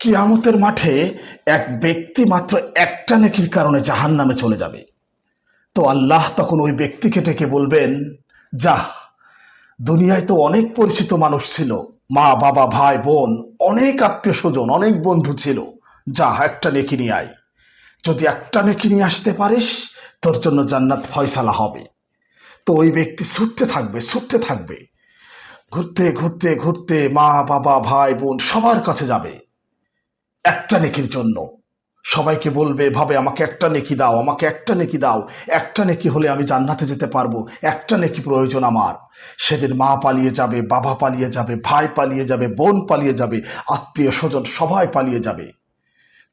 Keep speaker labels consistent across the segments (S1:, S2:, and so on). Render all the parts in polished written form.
S1: কিয়ামতের মাঠে এক ব্যক্তি মাত্র একটা নেকির কারণে জাহান্নামে চলে যাবে। তো আল্লাহ তখন ওই ব্যক্তিকে ডেকে বলবেন, যাহ, দুনিয়ায় তো অনেক পরিচিত মানুষ ছিল, মা বাবা ভাই বোন, অনেক আত্মীয় স্বজন, অনেক বন্ধু ছিল, যা একটা নেকি নিয়ে আয়। যদি একটা নেকি নিয়ে আসতে পারিস, তোর জন্য জান্নাত ফয়সালা হবে। তো ওই ব্যক্তি ছুটতে থাকবে, ঘুরতে ঘুরতে ঘুরতে মা বাবা ভাই বোন সবার কাছে যাবে একটা নেকির জন্য। সবাইকে বলবে, ভাবে আমাকে একটা নেকি দাও, আমাকে একটা নেকি দাও, একটা নেকি হলে আমি জান্নাতে যেতে পারবো, একটা নেকি প্রয়োজন আমার। সেদিন মা পালিয়ে যাবে, বাবা পালিয়ে যাবে, ভাই পালিয়ে যাবে, বোন পালিয়ে যাবে, আত্মীয় স্বজন সবাই পালিয়ে যাবে।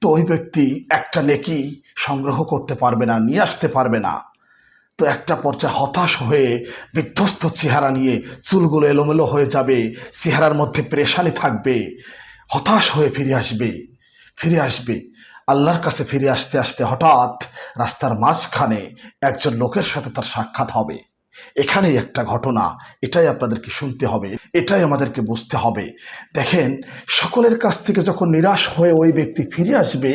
S1: তো ওই ব্যক্তি একটা নেকি সংগ্রহ করতে পারবে না, নিয়ে আসতে পারবে না। তো একটা পর্যায়ে হতাশ হয়ে বিধ্বস্ত চেহারা নিয়ে, চুলগুলো এলোমেলো হয়ে যাবে, চেহারার মধ্যে পেরেশানি থাকবে, হতাশ হয়ে ফিরে আসবে আল্লাহর কাছে। ফিরে আসতে আসতে হঠাৎ রাস্তার মাঝখানে একজন লোকের সাথে তার সাক্ষাৎ হবে। এখানেই একটা ঘটনা, এটাই আপনাদেরকে শুনতে হবে, এটাই আমাদেরকে বুঝতে হবে। দেখেন, সকলের কাছ থেকে যখন নিরাশ হয়ে ওই ব্যক্তি ফিরে আসবে,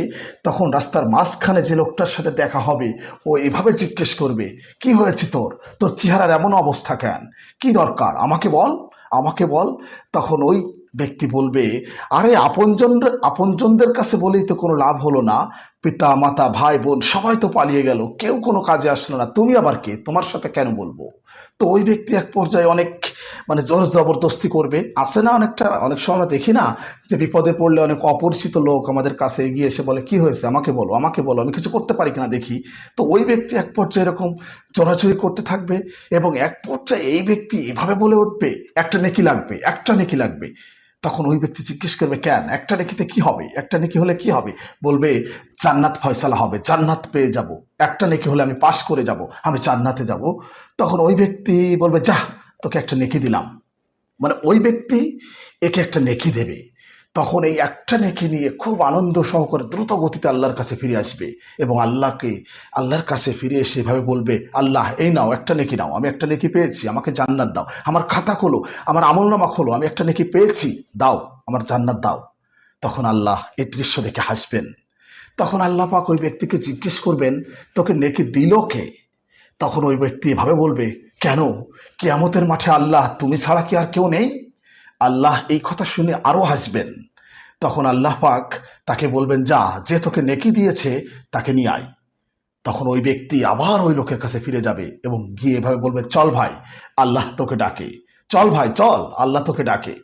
S1: তখন রাস্তার মাঝখানে যে লোকটার সাথে দেখা হবে, ও এভাবে জিজ্ঞেস করবে, কি হয়েছে তোর, তোর চেহারার এমন অবস্থা কেন, কি দরকার, আমাকে বল, আমাকে বল। তখন ওই ব্যক্তি বলবে, আরে আপনজনদের কাছে বলেই তো কোনো লাভ হলো না, পিতা মাতা ভাই বোন সবাই তো পালিয়ে গেল, কেউ কোনো কাজে আসলো না, তুমি আবার কে, তোমার সাথে কেন বলবো। তো ওই ব্যক্তি এক পর্যায়ে অনেক জোর জবরদস্তি করবে। আছে না, অনেক সময় আমরা দেখি না যে বিপদে পড়লে অনেক অপরিচিত লোক আমাদের কাছে এগিয়ে এসে বলে, কি হয়েছে, আমাকে বলো, আমাকে বলো, আমি কিছু করতে পারি কিনা দেখি। তো ওই ব্যক্তি এক পর্যায়ে এরকম চোরাচুরি করতে থাকবে, এবং এক পর্যায়ে এই ব্যক্তি এভাবে বলে উঠবে, একটা নেকি লাগবে, একটা নেকি লাগবে। তখন ওই ব্যক্তি জিজ্ঞেস করবে, কেন, একটা নেকিতে কি হবে, একটা নেকি হলে কি হবে। বলবে, জান্নাত ফয়সালা হবে, জান্নাত পেয়ে যাব, একটা নেকি হলে আমি পাশ করে যাব, আমি জান্নাতে যাব। তখন ওই ব্যক্তি বলবে, যা, তোকে একটা নেকি দিলাম। মানে ওই ব্যক্তি একে একটা নেকি দেবে। তখন এই একটা নেকি নিয়ে খুব আনন্দ সহকারে দ্রুত গতিতে আল্লাহর কাছে ফিরে আসবে, এবং আল্লাহর কাছে ফিরে এসে এভাবে বলবে, আল্লাহ, এই নাও একটা নেকি নাও, আমি একটা নেকি পেয়েছি, আমাকে জান্নাত দাও, আমার খাতা খোলো, আমার আমলনামা খোলো, আমি একটা নেকি পেয়েছি, দাও, আমার জান্নাত দাও। তখন আল্লাহ এই দৃশ্য দেখে হাসবেন। তখন আল্লাহ পাক ওই ব্যক্তিকে জিজ্ঞেস করবেন, তোকে নেকি দিল কে। তখন ওই ব্যক্তি এভাবে বলবে, কেন, কিয়ামতের মাঠে আল্লাহ তুমি ছাড়া কি আর কেউ নেই। আল্লাহ এই কথা শুনে আরো হাসবেন। তখন আল্লাহ পাক তাকে বলবেন, যা, যে তোকে নেকি দিয়েছে তাকে নিয়ে আয়। তখন ওই ব্যক্তি আবার ওই লোকের কাছে ফিরে যাবে এবং গিয়ে এভাবে বলবে, চল ভাই, আল্লাহ তোকে ডাকে, চল ভাই চল, আল্লাহ তোকে ডাকে।